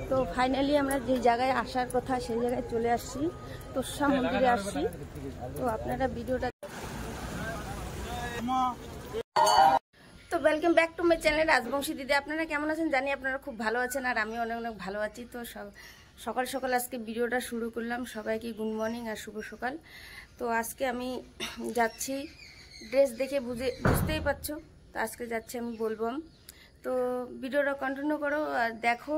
তো ফাইনালি আমরা যে জায়গায় আসার কথা সেই জায়গায় চলে আসছি, তোষা মন্দিরে আসছি। তো আপনারা ভিডিওটা তো welcome back to my channel Rajbanshi দিদি। আপনারা কেমন আছেন জানি আপনারা খুব ভালো আছেন, আর আমি অনেক অনেক ভালো আছি। তো সকাল সকাল আজকে ভিডিওটা শুরু করলাম। সবাইকে গুড মর্নিং আর শুভ সকাল। তো আজকে আমি যাচ্ছি, ড্রেস দেখে বুঝতেই পারছো, তো আজকে যাচ্ছি আমি বলবম। তো ভিডিওটা কন্টিনিউ করো আর দেখো,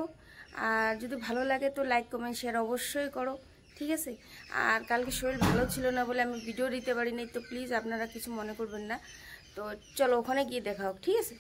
আর যদি ভালো লাগে তো লাইক কমেন্ট শেয়ার অবশ্যই করো, ঠিক আছে। আর কালকে শরীর ভালো ছিল না বলে আমি ভিডিও দিতে পারিনি, তো প্লিজ আপনারা কিছু মনে করবেন না। তো চলো ওখানে গিয়ে দেখা হোক, ঠিক আছে।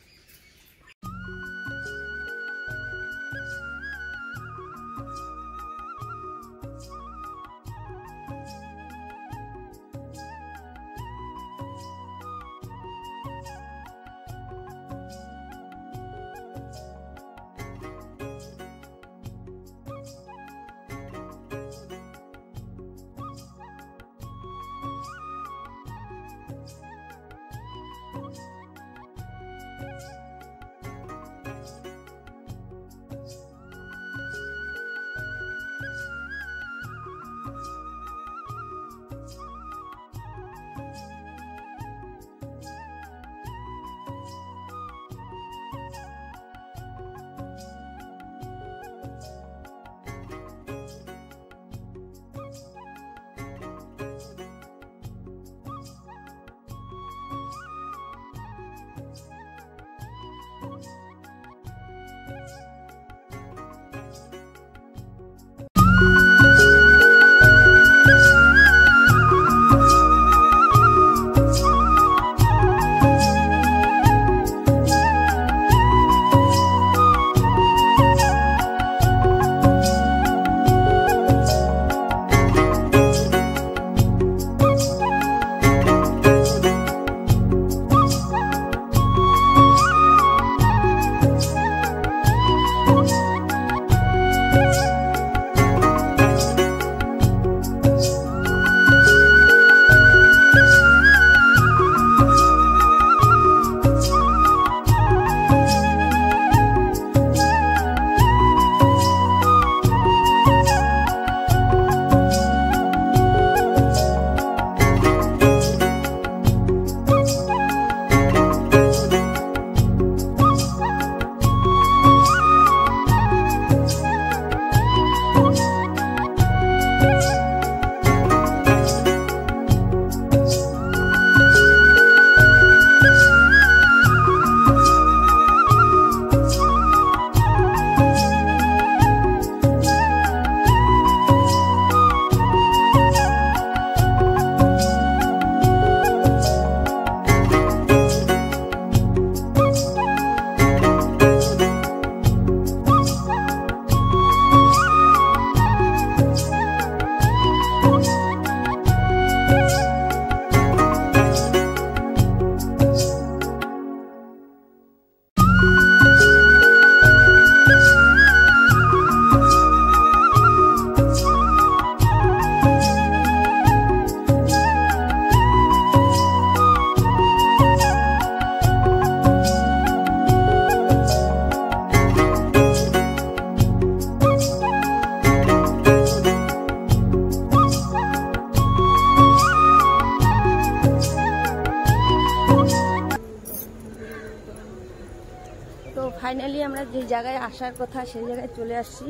তো ফাইনালি আমরা যে জায়গায় আসার কথা সেই জায়গায় চলে আসছি,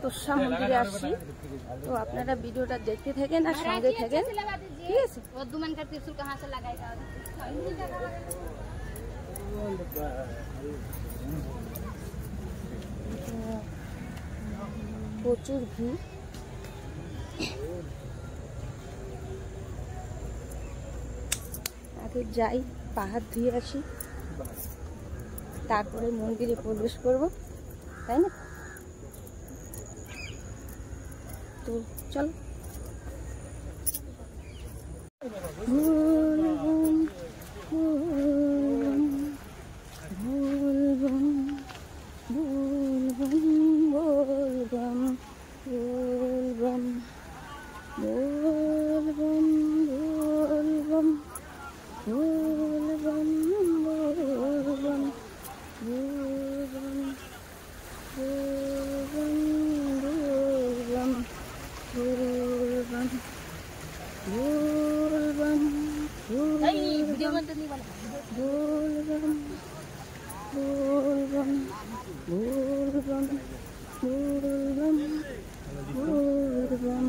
তোষা মন্দিরে আসছি। তো আপনারা ভিডিওটা দেখতে থাকেন আর সঙ্গে থাকেন, ঠিক আছে। প্রচুর ভিড়। আগে যাই, পাহাড় ধুয়ে আসি, তারপরে মন্দিরে প্রবেশ করব, তাই না? তো চলো। बोलबम बोलबम बोलबम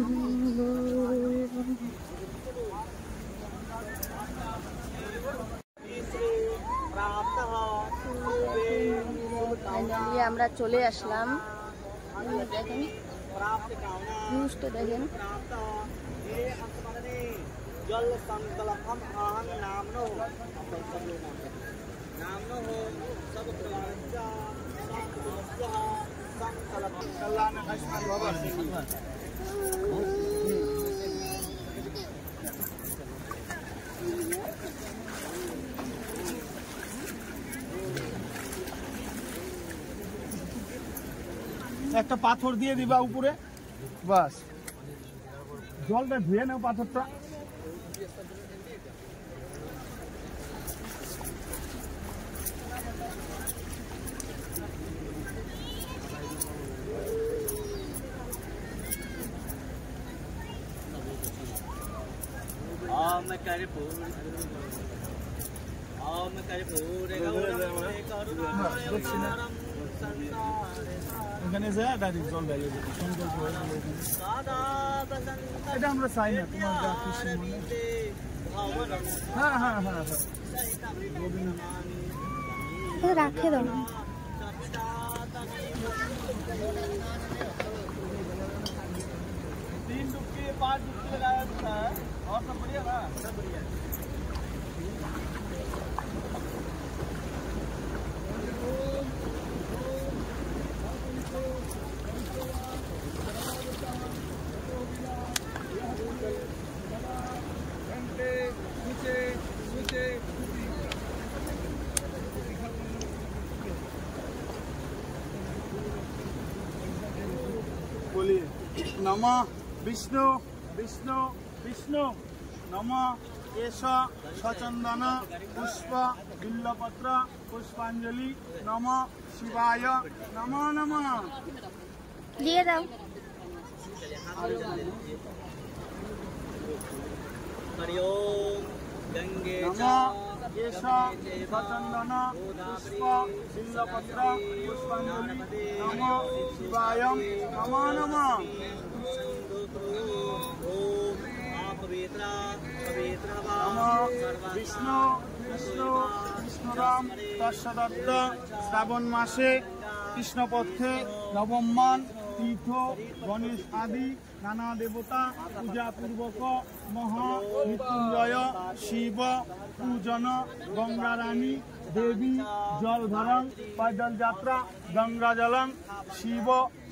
बोलबम। ফাইনালি আমরা চলে আসলাম। দেখেন ভিউজটা দেখেন। जल संकल्पम अहं नामनो नामनो हो सब प्रवाचा संकल्पस्य संकल्पम कल्याण हस्मन बाबा একটা পাথর দিয়ে দিবা উপরে বাস জলটা ধুয়ে নাও পাথরটা ओम कर्पूर এখানে যা ডাইরেক্ট জল ঢালিয়ে দেব সংকল্প এটা আমরা চাই না তোমার যা খুশি মনে হ্যাঁ হ্যাঁ হ্যাঁ হ্যাঁ রাখে দাও तीन डुबकी 5 डुबकी लगाया था और सब बढ़िया ना सब बढ़िया बोलिए नमः विष्णु विष्णु विष्णु नमः एष सचंदन पुष्प बिल्लपत्र पुष्पांजलि नमः शिवाय नमः नमः দিয়ে দাও हरि ओम गंगे नमः एष सचंदन पुष्प बिल्लपत्र पुष्पांजलि नमः शिवाय नमः नमः विष्णु विष्णु विष्णुराम तस्सदत्त श्रावण मासे कृष्णपक्षे नवम मान तीर्थ गणेश आदि नाना देवता पूजा पूर्वक महामृत्युंजय शिव पूजन गंगा रानी देवी जल धरण पैदल यात्रा गंगा जलम शिव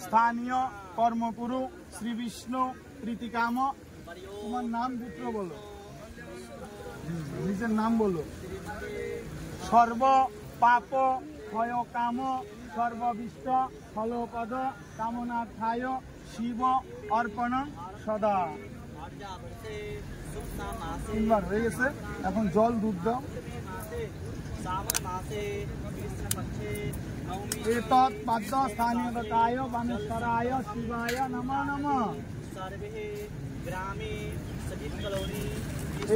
स्थानीय कर्मकुरु श्री विष्णु प्रीतिकाम तुम्हार नाम पुत्र बोलो निजेर नाम बोलो सर्व पाप क्षय काम सर्वविष्ट फलपद कामनार्थाय शिव अर्पण सदा তিনবার হয়ে গেছে এখন জল দুধ দাও एतत् पद्म स्थानीयताय वनेश्वराय शिवाय नमः नमः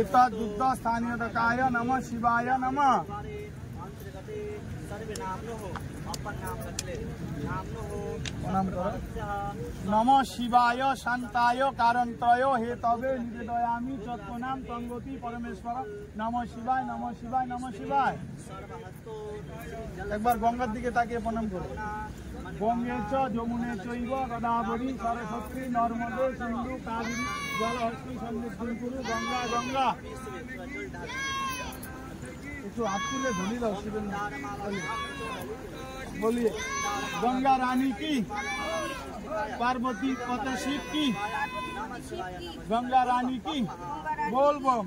एतत् दुग्ध स्थानीयताय नमः शिवाय नमः नमः शिवाय शांताय कारणत्रय हेतवे निवेदयामि चत्वनाम संगति परमेश्वर नमः शिवाय नमः शिवाय नमः शिवाय एक बार गंगार दिके ताकिए प्रणाम करो गंगे च यमुने चैव गोदावरी सरस्वती नर्मदे सिंधु कावेरी जलहस्ती सन्निधिं कुरु गंगा गंगा একটু হাত তুলে ধনী দাও শিবের बोलिए गंगा रानी की पार्वती पति शिव की गंगा रानी की बोलबम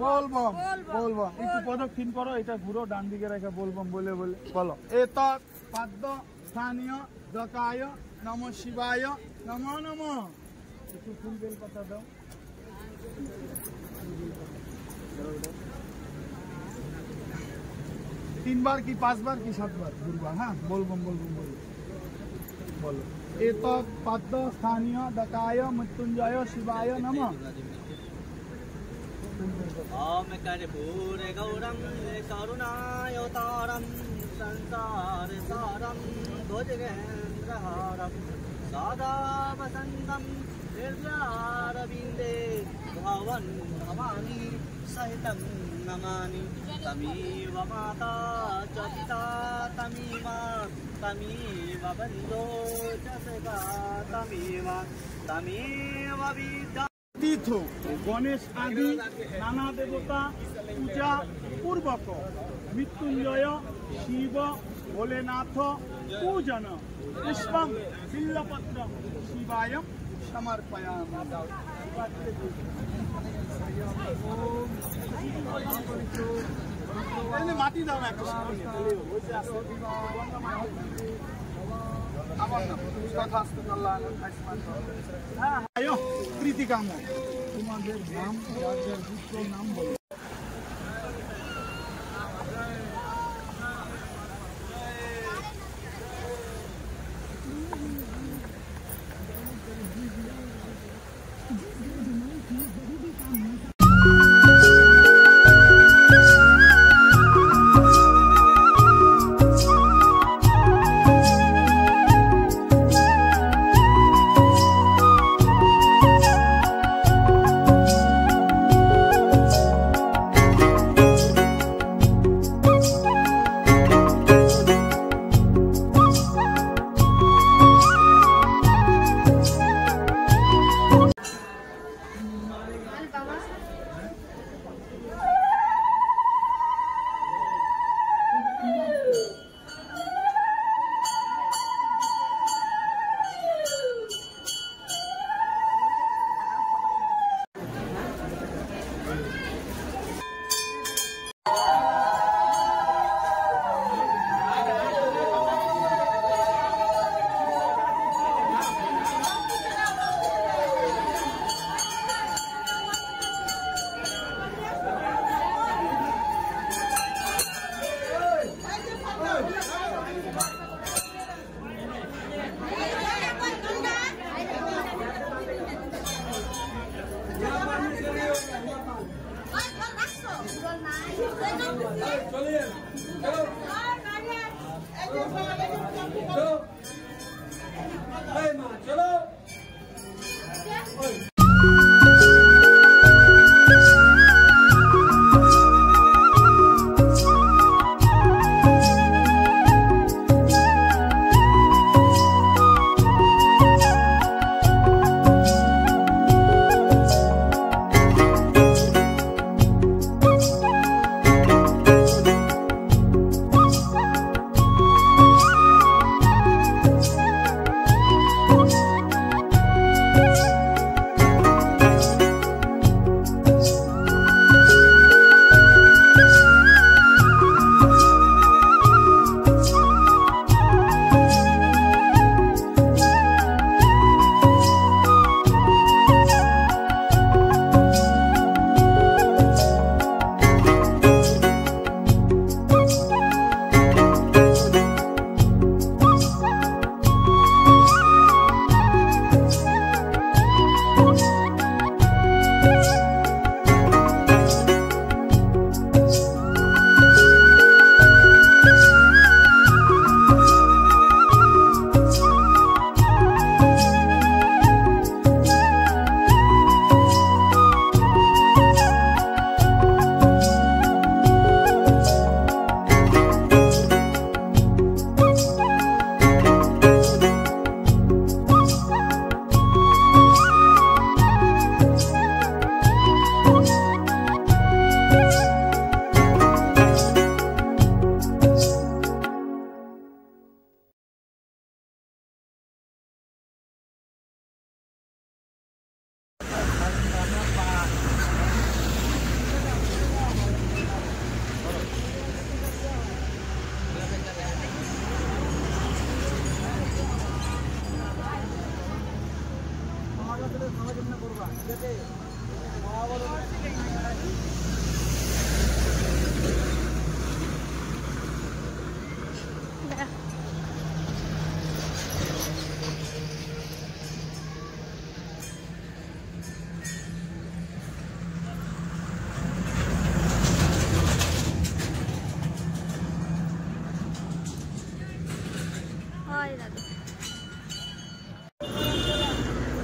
बोलबम बोलबम একটু প্রদক্ষিণ করো এটা ঘুরো ডান দিকে রেখে बोलबम বলে বলে বলো এতৎ পদ্ম স্থানীয় দকায় নমঃ শিবায় নমঃ নমঃ একটু ফুল বেল পাতা দাও तीन बार की 5 बार की 7 बार गुरुवार हाँ बोलबम बोलबम बोलो एतत् पद्म स्थानीय दकाय मृत्युंजय शिवाय नमः ओम कर्पूर गौरम करुणावतारम संसार सारम भुजगेन्द्रहारं सदा वसन्तं हृदयारविन्दे भवन् भवानी सहितं नमामि तमेव माता च पिता तमेव बन्धो च सखा तमेव विद्या तीर्थ गणेश आदि नाना देवता पूजा पूर्वक मृत्युंजय शिव भोलेनाथ पूजन पुष्पं बिल्लपत्र शिवाय समर्पयामि। মাটি দাও না কৃতিকাম তোমাদের নাম রাজ্যের গুপ্ত নাম বলো।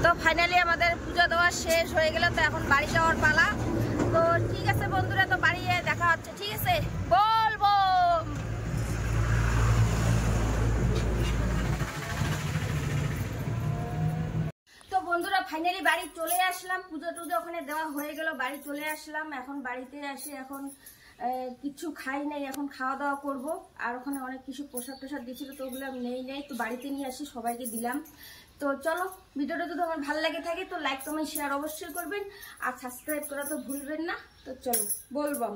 তো ফাইনালি আমাদের পুজো দেওয়া শেষ হয়ে গেল, তো এখন বাড়ি যাওয়ার পালা। তো ঠিক আছে বন্ধুরা, তো বাড়ি গিয়ে দেখা হচ্ছে, ঠিক আছে? বলবো। তো বন্ধুরা ফাইনালি বাড়ি চলে আসলাম, পুজো টুজো ওখানে দেওয়া হয়ে গেল, বাড়ি চলে আসলাম। এখন বাড়িতে আসে এখন কিছু খাই নাই, এখন খাওয়া দাওয়া করব। আর ওখানে অনেক কিছু প্রসাদ টোসাদ দিয়েছিল, তো ওগুলো আমি নেই, তো বাড়িতে নিয়ে আসি, সবাইকে দিলাম। তো চলো, ভিডিওটা যদি আমার ভালো লাগে থাকে তো লাইক কমেন্ট শেয়ার অবশ্যই করবেন, আর সাবস্ক্রাইব করা তো ভুলবেন না। তো চলো, বলবাম।